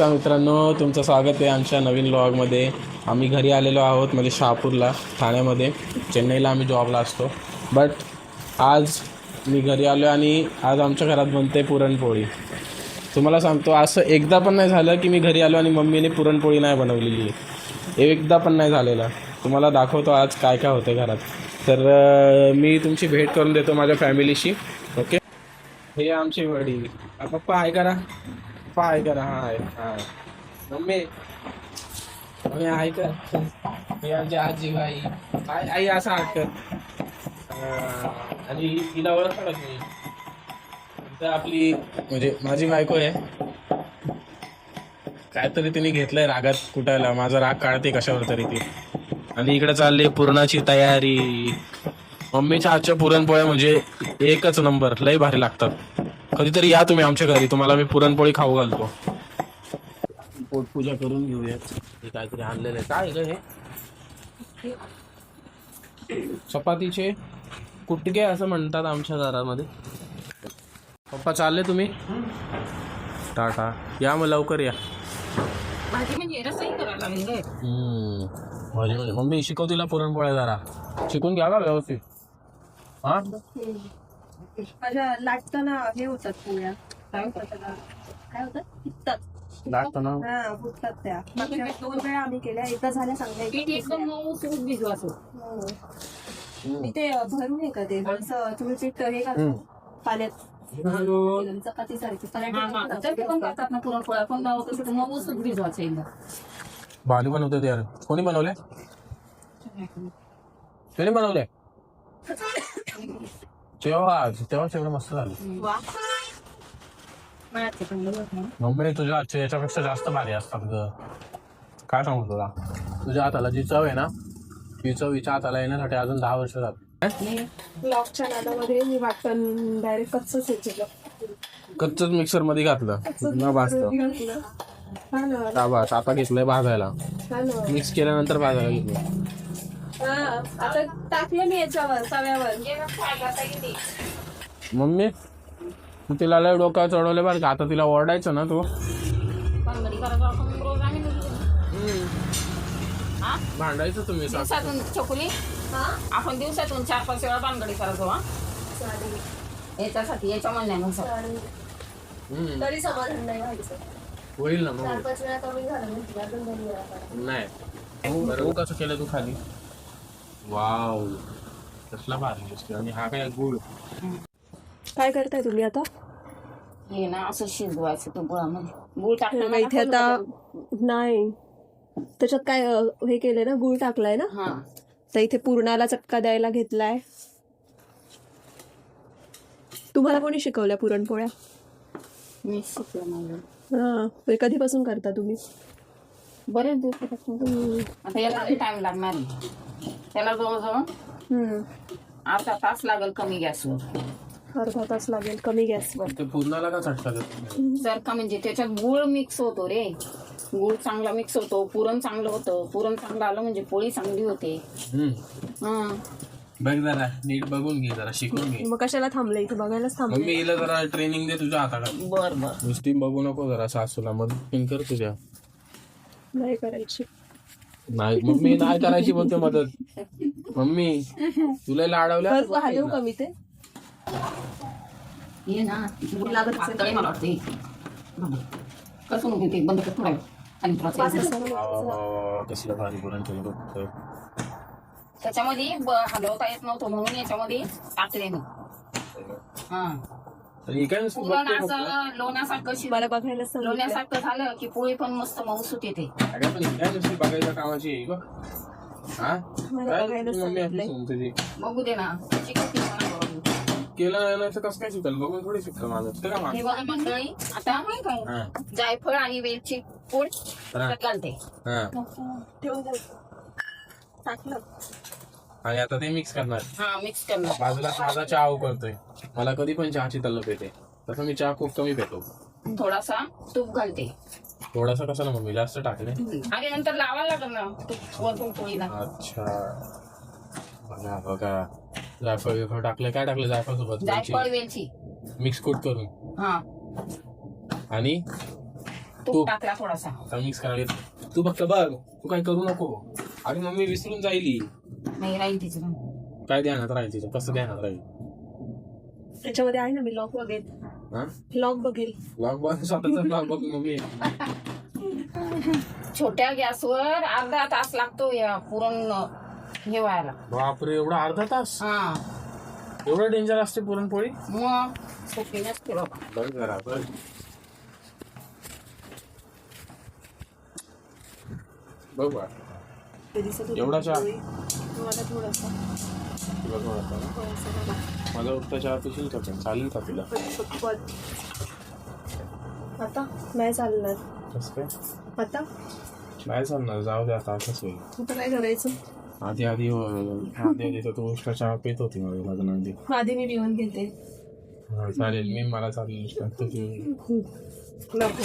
मित्रांनो, तुमचं स्वागत आहे आमच्या नवीन व्लॉगमध्ये. आम्ही घरी आलेलो आहोत, म्हणजे शहापूरला, ठाण्यामध्ये. चेन्नईला आम्ही जॉबला असतो. बट आज मी घरी आलो आणि आज आमच्या घरात बनते पुरणपोळी. तुम्हाला सांगतो, असं एकदा पण नाही झालं की मी घरी आलो आणि मम्मीने पुरणपोळी नाही बनवलेली. एकदा पण नाही झालेला. तुम्हाला दाखवतो आज काय काय होतं घरात. तर मी तुमची भेट करून देतो माझ्या फॅमिलीशी. ओके, हे आमचे वडील. पप्पा हाय करा, पप्पा हाय करा. हाय हाय मम्मी, मम्मी हाय कर. हे आमची आजी बाई. आई आई असं हात कर. आणि हिला ओळखता का तुम्ही? तर आपली म्हणजे माझी बायको आहे. काहीतरी तिने घेतलंय रागात कुटायला. माझा राग काढते कशावर तरी ती. आणि इकडे चालली पुरणाची तयारी. मम्मीच्या हातच्या पुरणपोळ्या म्हणजे एकच नंबर, लय भारी लागतात. कधीतरी या तुम्ही आमच्या घरी, तुम्हाला मी पुरणपोळी खाऊ घालतो. पोटपूजा करून घेऊयात. हे काहीतरी आणलेलं आहे. काय ग हे? चपातीचे कुटके असं म्हणतात आमच्या घरामध्ये. पप्पा चालले तुम्ही? टाटा. या मग लवकर या. भाजी म्हणजे रसही करायला लागली. भाजी म्हणजे मम्मी शिकव तिला पुरणपोळ्या जरा. शिकून घ्या का व्यवस्थित. हा, माझ्या लाटताना हे होतात पोळ्या. काय होतात त्याला? काय होतात? फुटतात. लागतं ना. हा, फुटतात त्या. मागच्या 2 वेळा आम्ही केल्या. एकदा झाल्या चांगल्या. पीठ एकदम मऊ सूट भिजवायचं. मी ते भरून आहे का ते असं तुम्ही पीठ हे घालता पाण्यात चपाती सारखी तर ते पण करतात ना पुरणपोळ्या, पण कसं मऊ सूट भिजवायचं एकदा. भारी बनवते ते यार. कोणी बनवले? कोणी बनवले? तेव्हा एवढं मस्त झालं. मम्मी तुझ्या हातच्या याच्यापेक्षा जास्त भारी असतात ग. काय सांगू तुला, तुझ्या हाताला जी चव आहे ना, ती चव हिच्या हाताला येण्यासाठी अजून 10 वर्ष जातात. ब्लॉकच्या नादामध्ये मी वाटण डायरेक्ट कच्चच हे कच्चच मिक्सर मध्ये घातलं न भाजतं. शाबास. आता घेतलंय भाजायला. मिक्स केल्यानंतर भाजायला घेतलं. आता टाकलं मी याच्यावर तव्यावर. मम्मी तिला लय डोक्यावर चढवले बरं का. आता तिला ओरडायचं ना तू. भांडायचं तुम्ही दिवसातून चकुली आपण दिवसातून 4-5 वेळा बांधगडी करायचो. हा, याच्यासाठी याच्या म्हणण्यानुसार तरी समाधान नाही व्हायचं. होईल ना मग. 4-5 वेळा कमी झालं म्हणजे अजून 2 वेळा करा. नाही बरं. कसं केलं तू खाली? वाव, कसला भारी दिसतो. आणि हा काय गुळ. काय करताय तुम्ही आता? हे ना असं शिजवायचं तो गुळामध्ये. गुळ टाकलं इथे आता नाही, त्याच्यात काय हे केलंय ना, गुळ टाकलाय ना. हा, तर इथे पूर्णाला चटका द्यायला घेतलाय. तुम्हाला कोणी शिकवल्या पुरणपोळ्या? मी शिकलं नाही. हा, कधीपासून करता तुम्ही? बरेच दिवसापासून. आता याला टाइम लागणार आहे. त्याला जवळजवळ अर्धा तास लागेल कमी गॅसवर. अर्धा तास लागेल कमी गॅसवर. ते पूर्णाला का चटका देतो? जर का म्हणजे त्याच्यात गुळ मिक्स होतो रे. गुळ चांगला मिक्स होतो, पुरण चांगलं होतं. पुरण चांगलं आलं म्हणजे पोळी चांगली होते. बघ जरा नीट बघून घे, जरा शिकून घे. मग कशाला थांबले इथे? बघायलाच थांबले. मम्मी हिला जरा ट्रेनिंग दे तुझ्या हाताला. बर बर. नुसती बघू नको जरा सासूला. मग कर तुझ्या. नाही करायची. नाही मम्मी नाही करायची बोलते मदत. मम्मी तुला लाडवल्या देऊ का मी ते? ये ना गुळ लागत असेल मला वाटते. कसं म्हणते ते बंद कर थोडा वेळ. आणि कसलं भारी पुरण केलं. त्याच्यामध्ये हलवता येत नव्हतं म्हणून याच्यामध्ये टाकले मी. हा, पूर्ण असं लोण्यासारखं मला बघायला लोण्यासारखं झालं की पोळी पण मस्त मऊसूत येते. बघायच्या कामाची आहे बघ. बघू दे ना. केलं नाही कसं काय शिकल? बघून थोडी शिकतो माझं. हे बघा मंडळी, आता काय जायफळ आणि वेलची पूड घालते. टाकलं आणि आता ते मिक्स करणार. हा, मिक्स करणार. बाजूला माझा चहा करतोय. मला कधी पण चहाची तलप येते. तसं मी चहा खूप कमी पितो. थोडासा तूप घालते. थोडासा कशाला मम्मी? जास्त टाकले. आणि नंतर लावायला लागल ना तूप वरतून पोळीला. अच्छा, बघा बघा. जायफळ टाकलं. काय टाकलं जायफळ सोबत? जायफळ वेलची मिक्स करून. हा, आणि तूप टाकला थोडासा. मिक्स करायला तू फक्त बघ, तू काय करू नको. अरे मम्मी विसरून जाईल. नाही राहील तिचं. काय ध्यानात राहील तिचं, कसं ध्यानात राहील. त्याच्यामध्ये आहे ना, मी लॉक बघेल. लॉक बघेल. लॉक बघ, स्वतःचा लॉक बघ मम्मी. छोट्या गॅसवर अर्धा तास लागतो या पुरण हे व्हायला. बापरे, एवढा अर्धा तास? हा, एवढं डेंजर असते पुरणपोळी? मग सोपी नसते बाबा. बघ जरा बघ. बघ बा, एवढा चहा? मला थोडासा तुला थोडासा ना? माझा उठता चहा पिशील का पण? चालेल का तुला? आता नाही चालणार. कसं काय आता नाही चालणार, जाऊ दे आता, असंच होईल. कुठं काय करायचं. आधी तर तू उष्टा चहा पित होती माझ्या लग्नाआधी. आधी मी पिऊन घेते. चालेल, मला चालेल. नको.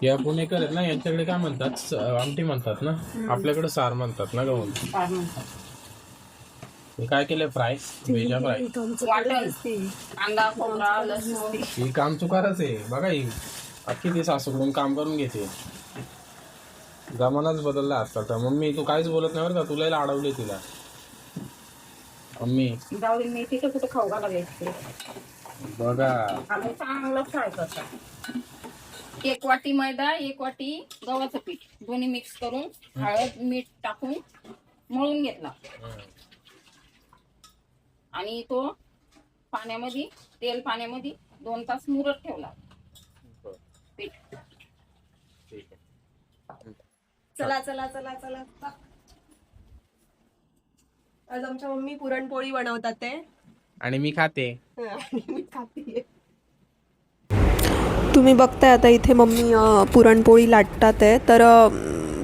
या पुणेकर आहेत ना, यांच्याकडे काय म्हणतात, आमटी म्हणतात ना, आपल्याकडे सार म्हणतात ना गहू. काय म्हणतात? हे काय केलंय, फ्राय, भेजा फ्राय. वाटण, कांदा, खोबरा, लसूण. ही काम चुकारच आहे बघा. ही अख्खी ती सासूकडून काम करून घेते. जमानाच बदलला आजकालचा. मम्मी तू काहीच बोलत नाही बरं का, तुला अडवले तिला. मम्मी जाऊ दे, मेथी तर कुठे खाऊ घाला घ्यायची. बघा, आम्ही चांगलं फ्राय करतात. 1 वाटी मैदा, 1 वाटी गव्हाचं पीठ, दोन्ही मिक्स करून हळद मीठ टाकून मळून घेतला आणि तो पाण्यामध्ये, तेल पाण्यामध्ये 2 तास मुरत ठेवला पीठ. चला चला चला चला. आज आमच्या मम्मी पुरणपोळी बनवतात ते, आणि मी खाते. मी खाते. तुम्ही बघताय आता इथे मम्मी पुरणपोळी लाटतात आहे. तर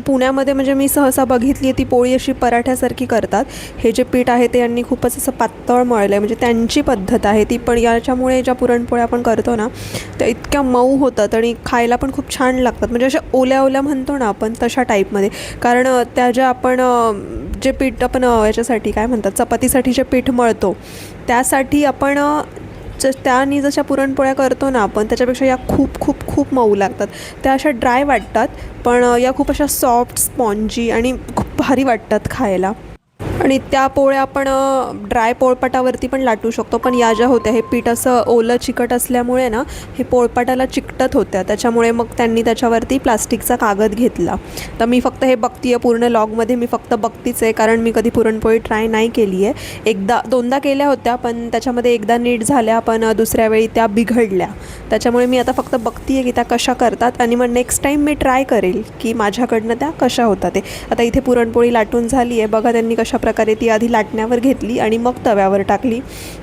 पुण्यामध्ये म्हणजे मी सहसा बघितली आहे ती पोळी अशी पराठ्यासारखी करतात. हे जे पीठ आहे ते यांनी खूपच असं पातळ मळलं आहे, म्हणजे त्यांची पद्धत आहे ती. पण याच्यामुळे ज्या पुरणपोळ्या आपण करतो ना, त्या इतक्या मऊ होतात आणि खायला पण खूप छान लागतात. म्हणजे अशा ओल्या ओल्या म्हणतो ना आपण, तशा टाईपमध्ये. कारण त्या ज्या आपण जे पीठ आपण याच्यासाठी काय म्हणतात, चपातीसाठी जे पीठ मळतो त्यासाठी आपण त्याने जशा पुरणपोळ्या करतो ना आपण, त्याच्यापेक्षा या खूप खूप खूप मऊ लागतात. त्या अशा ड्राय वाटतात, पण या खूप अशा सॉफ्ट, स्पॉन्जी आणि खूप भारी वाटतात खायला. आणि त्या पोळ्या आपण ड्राय पोळपाटावरती पण लाटू शकतो. पण या ज्या होत्या, हे पीठ असं ओलं चिकट असल्यामुळे ना हे पोळपाटाला चिकटत होत्या, त्याच्यामुळे मग त्यांनी त्याच्यावरती प्लास्टिकचा कागद घेतला. तर मी फक्त हे बघते आहे पूर्ण लॉगमध्ये, मी फक्त बघतीच आहे, कारण मी कधी पुरणपोळी ट्राय नाही केली आहे. 2दा केल्या होत्या, पण त्याच्यामध्ये एकदा नीट झाल्या, पण दुसऱ्या वेळी त्या बिघडल्या. त्याच्यामुळे मी आता फक्त बघते आहे की त्या कशा करतात, आणि मग नेक्स्ट टाईम मी ट्राय करेल की माझ्याकडनं त्या कशा होतात ते. आता इथे पुरणपोळी लाटून झाली आहे बघा. त्यांनी कशा प्रकारे ती आधी लाटण्यावर घेतली आणि मग तव्यावर टाकली.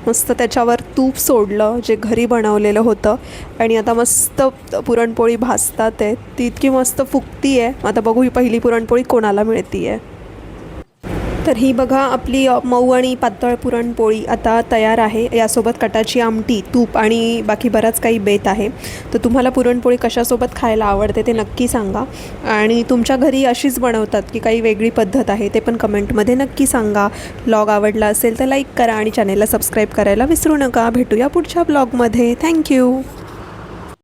मस्त त्याच्यावर तूप सोडलं जे घरी बनवलेलं होतं, आणि आता मस्त पुरणपोळी भाजतात आहे. ती इतकी मस्त फुगती आहे. आता बघू ही पहिली पुरणपोळी कोणाला मिळती आहे. तर ही बघा आपली मऊ आणि पातळ पुरणपोळी आता तयार आहे. यासोबत कटाची आमटी, तूप आणि बाकी बराच काही बेत आहे. तर तुम्हाला पुरणपोळी कशासोबत खायला आवडते ते नक्की सांगा, आणि तुमच्या घरी अशीच बनवतात की काही वेगळी पद्धत आहे ते पण कमेंटमध्ये नक्की सांगा. ब्लॉग आवडला असेल तर लाईक करा आणि चॅनेलला सबस्क्राईब करायला विसरू नका. भेटूया पुढच्या ब्लॉगमध्ये. थँक्यू.